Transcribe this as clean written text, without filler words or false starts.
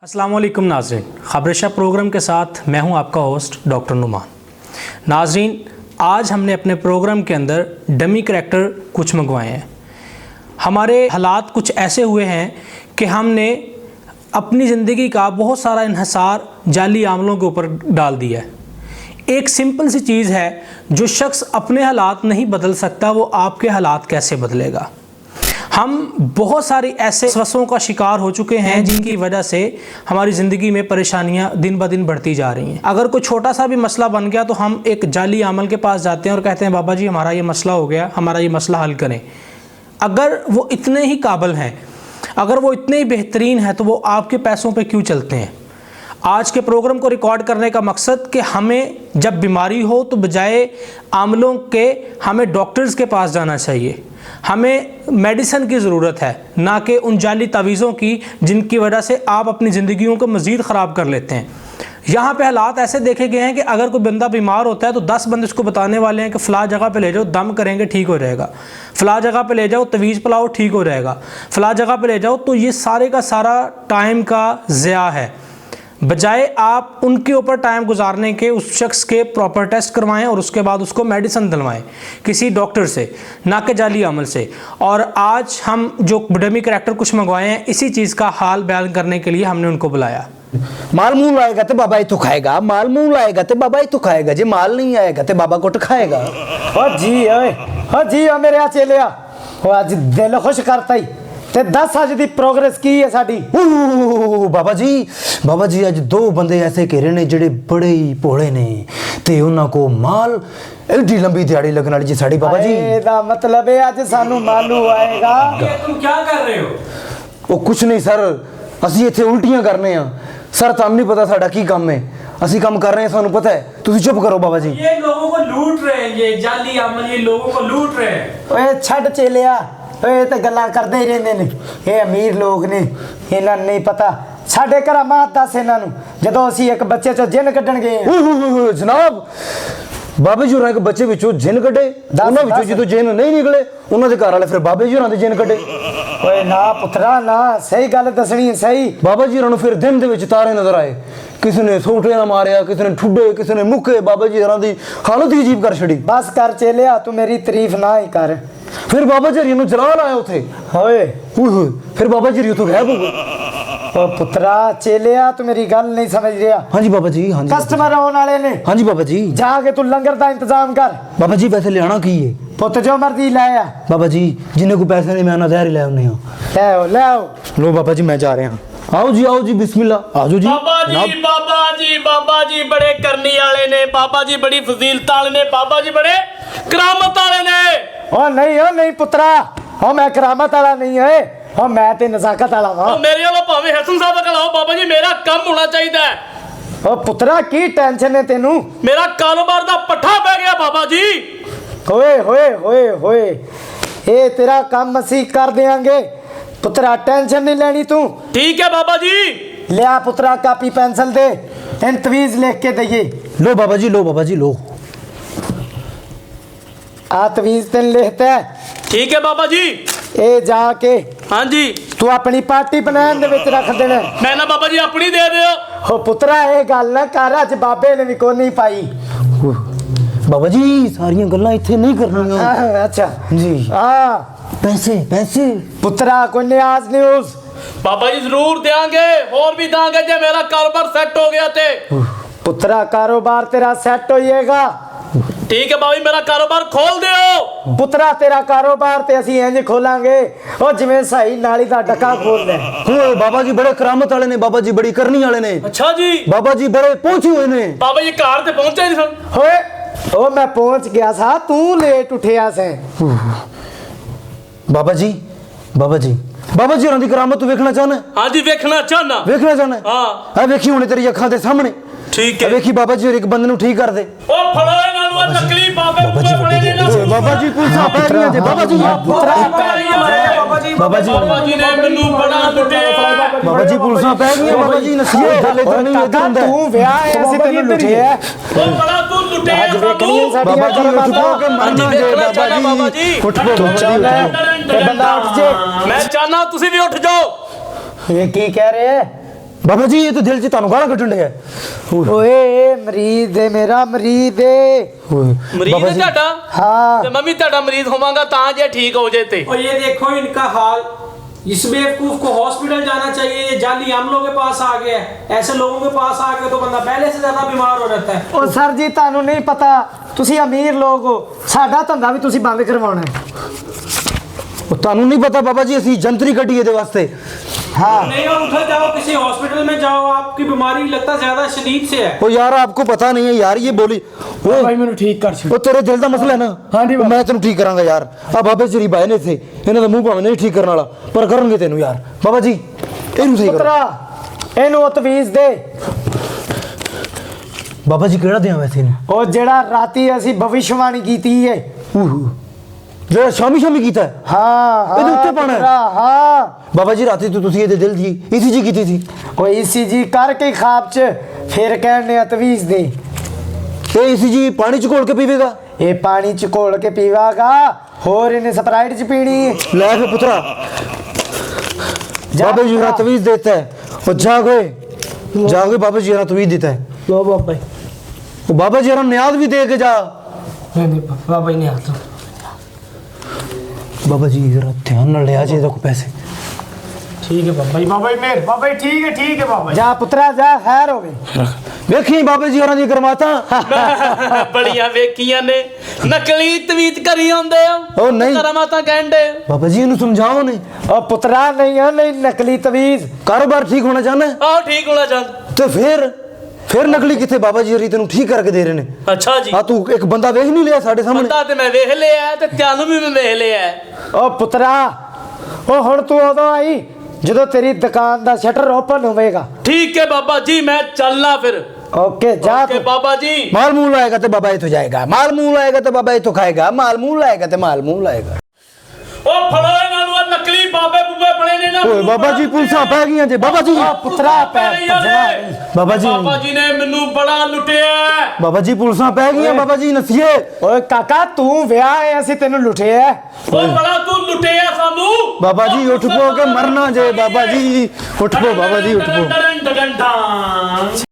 अस्सलाम वालेकुम नाज़रीन, ख़बरशा प्रोग्राम के साथ मैं हूं आपका होस्ट डॉक्टर नुमान। नाज़रीन, आज हमने अपने प्रोग्राम के अंदर डमी करैक्टर कुछ मंगवाए हैं। हमारे हालात कुछ ऐसे हुए हैं कि हमने अपनी ज़िंदगी का बहुत सारा इन्हिसार जाली आमलों के ऊपर डाल दिया है। एक सिंपल सी चीज़ है, जो शख्स अपने हालात नहीं बदल सकता वो आपके हालात कैसे बदलेगा। हम बहुत सारी ऐसे वसवसों का शिकार हो चुके हैं जिनकी वजह से हमारी ज़िंदगी में परेशानियां दिन ब दिन बढ़ती जा रही हैं। अगर कोई छोटा सा भी मसला बन गया तो हम एक जाली आमल के पास जाते हैं और कहते हैं बाबा जी हमारा ये मसला हो गया, हमारा ये मसला हल करें। अगर वो इतने ही काबिल हैं, अगर वो इतने ही बेहतरीन हैं, तो वो आपके पैसों पर क्यों चलते हैं। आज के प्रोग्राम को रिकॉर्ड करने का मकसद कि हमें जब बीमारी हो तो बजाय आमलों के हमें डॉक्टर्स के पास जाना चाहिए। हमें मेडिसिन की ज़रूरत है, ना कि उन जाली तावीज़ों की जिनकी वजह से आप अपनी ज़िंदगियों को मज़ीद ख़राब कर लेते हैं। यहाँ पे हालात ऐसे देखे गए हैं कि अगर कोई बंदा बीमार होता है तो 10 बंदे उसको बताने वाले हैं कि फ़लाँ जगह पे ले जाओ, दम करेंगे ठीक हो जाएगा, फ़लाँ जगह पे ले जाओ, तवीज़ पिलाओ ठीक हो जाएगा, फ़लाँ जगह पे ले जाओ। तो ये सारे का सारा टाइम का ज़िया है। बजाय आप उनके ऊपर टाइम गुजारने के उस शख्स के प्रॉपर टेस्ट करवाएं और उसके बाद उसको मेडिसिन दिलवाएं किसी डॉक्टर से, ना कि जाली अमल से। और आज हम जो डमी करैक्टर कुछ मंगवाए हैं, इसी चीज़ का हाल बयान करने के लिए हमने उनको बुलाया। माल मूल आएगा तो बाबा ही तो खाएगा, माल मूल आएगा तो बाबा ही तो खाएगा, जे माल नहीं आएगा तो बाबा को तो खाएगा। हाँ जी मेरे आ चेलिया, आज दिल खुश करता ही ते 10 आज दी प्रोग्रेस की है साडी। बाबा जी आज 2 बंदे ऐसे घेरे ने जेड़े बड़े ही भोले ने ते उन्हां को माल एडी लंबी दिहाड़ी लगन वाली जी साडी। बाबा जी एदा मतलब है आज सानू मालू आएगा। ये तुम क्या कर रहे हो? वो कुछ नहीं सर, असी इत्थे उल्टियां करने आ सर, तुहानू नहीं पता साडा की काम है, असी काम कर रहे हैं, सानू पता है। तुसी चुप करो बाबा जी। ये लोगों को लूट रहे हैं, ये जाली अमल ये लोगों को लूट रहे हैं। ओए छड़ चेलिया, ओए ते गल्लां करदे ही रहंदे ने, ये अमीर लोग ने, इन्हां नूं नहीं पता। साडे घरा मात दस इन्हां नूं जदों असी एक बच्चे चों जिन कड्ढण गए। जनाब बाबे जी होरां एक बच्चे विचों जिन कड्ढे, उन्हां विचों जदों जिन नहीं निकले उन्हां दे घर वाले फिर बाबे जी होरां दे जिन कड्ढे। ओए ना पुत्रा ना, सही गल दसणी सही। बाबा जी होरां नूं फिर दिन दे विच तारे नजर आए, किसी ने सोटे ना मारिया, किसी ने ठुड्डे, किसी ने मुक्के। बाबा जी होरां दी हालत ही अजीब कर छड़ी। बस कर चेलिया, तू मेरी तारीफ ना ही कर। फिर बाबा जी नूं जलाल आया उथे, होए फिर बाबा जी उथों गायब हो गए। ओ पुत्रा चेलिया, तू मेरी गल नहीं समझ रहा। हाँ जी बाबा जी, हाँ जी कस्टमर आने वाले ने। हाँ जी बाबा जी, जाके तू लंगर दा इंतजाम कर। बाबा जी वैसे लियाना की है? पुत जो मर्जी लाया बाबा जी, जिन्हें को पैसे नहीं मैं ना जहर ही ले आउने हां। ले आओ लो बाबा जी, मैं जा रहा हां। आओ जी बिस्मिल्लाह, आजो जी। बाबा जी बड़े करनी वाले ने, बाबा जी बड़ी फजीलत वाले ने, बाबा जी बड़े करामत वाले ने। ओ नहीं पुत्रा, ओ मैं करामत वाला नहीं है, ओ मैं ते नजाकत वाला हां। मेरे वाला भावे हसन साहब का लाओ बाबा जी, मेरा काम होना चाहिए। ओ पुत्रा की टेंशन है तेनू? मेरा कारोबार दा पट्ठा पै गया बाबा जी। होए ए तेरा काम असी कर देंगे पुत्रा, टेंशन नहीं लेनी तू। ठीक है बाबा जी। लिया पुत्रा कापी पेंसिल दे, इन तवीज लिख के दइए। लो बाबा जी लो। आ तवीज तेन लिखता है? ठीक है बाबा जी। ए जाके हाँ जी तू अपनी पार्टी बनान दे विच रख देना। मैं ना बाबा जी अपनी दे दियो। हो पुत्रा ए गल ना कर, अज बाबे ने भी को नहीं पाई। बाबा जी सारियां गल्लां इत्थे नहीं करनियां। अच्छा जी। पैसे पुत्रा कोई न्याज न्यूज बाबा जी जरूर देंगे, और भी देंगे जे मेरा कारोबार सेट हो गया थे। पुत्रा कारोबार तेरा सेट होइएगा। ठीक है बाबा जी, मेरा कारोबार खोल दियो। पुत्रा तेरा कारोबार ते असी इंज खोलांगे ओ जिवें सही नाली दा डका खोल ले। ओ बाबा जी बड़े करामत वाले ने, बाबा जी बड़ी करनी वाले ने। अच्छा जी। बाबा जी बड़े पहुंचे हुए ने। बाबा जी कार ते पहुंचे नहीं सन। होए ओ मैं पहुंच गया सा, तू लेट उठिया से। बाबा जी होरां दी करामत तू वेखना चाहना? हाँ जी वेखना चाहना। हाँ वेखी हुणे तेरी अखां दे सामने। ठीक है वेखी बाबा जी एक बंदे नूं ठीक कर दे। ओ फड़ो इन्हां नूं, नकली बाबे फड़े ने ना। बाबा जी पुलिसां पै गईयां जे। बाबा जी ने मैनू बड़ा लुटिया। बाबा जी पुलिसां पै गईयां। बाबा जी नसीहत गल इधर नहीं, इधर हुंदा तू विआह है ऐसे तेनू लुटिया। ओ बड़ा तू लुटिया। आज वेखणी साडीਆਂ करामातां के मरना जे। बाबा जी उठ पो बंदा उठ जे। मैं चाहना तुसी भी उठ जाओ। ये की कह रहे है? ਬਾਬਾ ਜੀ ਇਹ ਤਾਂ ਦਿਲ 'ਚ ਤੁਹਾਨੂੰ ਗਾਲਾਂ ਕੱਢਣ ਡਿਆ ਓਏ ਇਹ ਮਰੀਜ਼ ਹੈ ਮੇਰਾ ਮਰੀਜ਼ ਹੈ ਮਰੀਜ਼ ਬਾਬਾ ਹੈ ਜੀ। ਤੁਹਾਡਾ हाँ ਤੇ ਮੈਂ ਵੀ ਤੁਹਾਡਾ ਮਰੀਜ਼ ਹੋਵਾਂਗਾ ਤਾਂ ਜੇ ਠੀਕ ਹੋ ਜੇ ਤੇ और ये देखो इनका हाल, इस बेवकूफ को हॉस्पिटल जाना चाहिए, ये जाली आमलों के पास आ गया है। ऐसे लोगों के पास आके तो बंदा पहले से ज्यादा बीमार हो जाता है। ਉਹ ਸਰ ਜੀ ਤੁਹਾਨੂੰ ਨਹੀਂ ਪਤਾ, ਤੁਸੀਂ ਅਮੀਰ ਲੋਕ ਹੋ, ਸਾਡਾ ਧੰਦਾ ਵੀ ਤੁਸੀਂ ਬੰਦ ਕਰਵਾਉਣਾ ਹੈ। ਉਹ ਤੁਹਾਨੂੰ ਨਹੀਂ ਪਤਾ ਬਾਬਾ ਜੀ ਅਸੀਂ ਜੰਤਰੀ ਕੱਢੀ ਇਹਦੇ ਵਾਸਤੇ हाँ नहीं और उधर जाओ, किसी हॉस्पिटल में जाओ, आपकी बीमारी लगता ज्यादा शदीद से है। ਉਹ ਯਾਰ ਆਪਕੋ ਪਤਾ ਨਹੀਂ ਹੈ ਯਾਰ ਇਹ ਬੋਲੀ ਓਏ ਭਾਈ ਮੈਨੂੰ ਠੀਕ ਕਰ ਛੱਡ। ਉਹ ਤੇਰੇ ਦਿਲ ਦਾ ਮਸਲਾ ਹੈ ਨਾ ਹਾਂਜੀ ਬਾਬਾ। ਮੈਂ ਤੈਨੂੰ ਠੀਕ ਕਰਾਂਗਾ ਯਾਰ ਆ ਬਾਬੇ ਸ਼ਰੀਫ ਆਏ ਨੇ ਇੱਥੇ ਇਹਨਾਂ ਦਾ ਮੂੰਹ ਭਾਵੇਂ ਨਹੀਂ ਠੀਕ ਕਰਨ ਵਾਲਾ ਪਰ ਕਰਨਗੇ ਤੈਨੂੰ ਯਾਰ ਬਾਬਾ ਜੀ ਇਹਨੂੰ ਸਹੀ ਕਰੋ ਪੁੱਤਰਾ ਇਹਨੂੰ ਉਹ ਤਵੀਜ਼ ਦੇ। ਬਾਬਾ ਜੀ ਕਿਹੜਾ ਦਿਆਂ ਵੈਸੇ ਨੇ ਉਹ ਜਿਹੜਾ ਰਾਤੀ ਅਸੀਂ ਭਵਿਸ਼ਵਾਣੀ ਕੀਤੀ ਹੈ। ਜਿਹੜਾ ਸ਼ਾਮੀ ਕੀਤਾ ਹੈ। ਹਾਂ ਇਹਦੇ ਉੱਤੇ ਪਾਉਣਾ ਹੈ? ਪੁੱਤਰਾ, ਹਾਂ ਬਾਬਾ ਜੀ ਰਾਤੀ ਤੋਂ ਤੁਸੀਂ ਇਹਦੇ ਦਿਲ ਦੀ ECG ਕੀਤੀ ਸੀ ਉਹ ECG ਕਰਕੇ ਖਾਬ ਚ ਫਿਰ ਕਹਿਣੇ ਆ ਤਵੀਜ਼ ਦੇ। ਇਹ ECG ਪਾਣੀ ਚ ਘੋਲ ਕੇ ਪੀਵੇਗਾ ਇਹ ਪਾਣੀ ਚ ਘੋਲ ਕੇ ਪੀਵਾਗਾ, ਹੋਰ ਇਹਨੇ ਸਪਰਾਈਟ ਚ ਪੀਣੀ ਹੈ। ਲੈ ਕੇ ਪੁੱਤਰਾ बाबा जी ने तवीज देता है और जागो बाबा जी ने तवीज देता है ਲੋ ਬਾਬਾ वो बाबा जी ने न्याद भी दे के जा ਨਹੀਂ ਬਾਬਾ ਨਹੀਂ ਆਤਾ। बाबा जी जरा ध्यान न ले आ जाए देखो पैसे ਠੀਕ ਹੈ ਬਾਬਾ ਜੀ, ਬਾਬਾ ਜੀ ਮੇਰ, ਬਾਬਾ ਜੀ ਠੀਕ ਹੈ ਬਾਬਾ। ਜਾ ਪੁੱਤਰਾ ਜਾ, ਖੈਰ ਹੋਵੇ। देखी बाबा जी होरां दी करमाता ਬੜੀਆਂ ਵੇਖੀਆਂ ਨੇ ਨਕਲੀ ਤਵੀਤ ਕਰੀ ਆਉਂਦੇ ਹੋ ਉਹ ਨਹੀਂ। ਕਰਮਾਤਾ ਕਹਿੰਦੇ बाबा जी इन्हू समझाओ ने ਉਹ ਪੁੱਤਰਾ ਨਹੀਂ ਆ, ਨਹੀਂ ਨਕਲੀ ਤਵੀਜ਼। कारोबार ठीक होना चाहना है ਆਹ ਠੀਕ ਹੋਣਾ ਚਾਹੁੰਦਾ तो फिर नकली किथे बाबा जी होरी तेनू ठीक करके दे रहे ने ਅੱਛਾ ਜੀ आ तू एक बंदा देख नहीं लिया साडे सामने ਬੰਦਾ ਤੇ ਮੈਂ ਵੇਖ ਲਿਆ ਤੇ ਤੁਹਾਨੂੰ ਵੀ ਮੈਂ ਵੇਖ ਲਿਆ ਉਹ ਪੁੱਤਰਾ ਉਹ ਹੁਣ ਤੂੰ ਉਦੋਂ ਆਈ ਜਦੋਂ ਤੇਰੀ ਦੁਕਾਨ ਦਾ ਸ਼ਟਰ ਓਪਨ ਹੋਵੇਗਾ। ਠੀਕ ਹੈ ਬਾਬਾ ਜੀ ਮੈਂ ਚੱਲਣਾ ਫਿਰ ਓਕੇ ਜਾ ਓਕੇ ਤੂੰ। ਬਾਬਾ ਜੀ माल मूल लाएगा तो बाबा ये तो जाएगा माल मूल लाएगा तो बाबा ये तो खाएगा माल मूल लाएगा तो माल मूल लाएगा ਉਹ ਫੜੋ ਇਹਨਾਂ ਨੂੰ ਆਹ ਨਕਲੀ ਬਾਬੇ ਬੁੱਬੇ ਬਣੇ ਨੇ ਨਾ ओए बाबा जी पुलिसां पै गईयां जे बाबा जी ਉਹ ਪੁੱਤਰਾ ਪੈ ਭੱਜਣਾ ਨਹੀਂ। बाबा जी ਬਾਬਾ ਜੀ ਨੇ ਮੈਨੂੰ ਬੜਾ ਲੁੱਟਿਆ बाबा जी पुलिसां पै गईयां बाबा जी नसिए ਓਏ ਕਾਕਾ ਤੂੰ ਵਿਆਹ ਹੈ, ਅਸੀਂ ਤੈਨੂੰ ਲੁੱਟਿਆ। ਉਹ ਬੜਾ ਤੂੰ ਲੁੱਟਿਆ ਸਾਨੂੰ बाबा जी उठ पो के मरना जे बाबा जी उठ पो बाबा जी उठ पो ਡਰਨ ਡਰਨ ਡਰਨ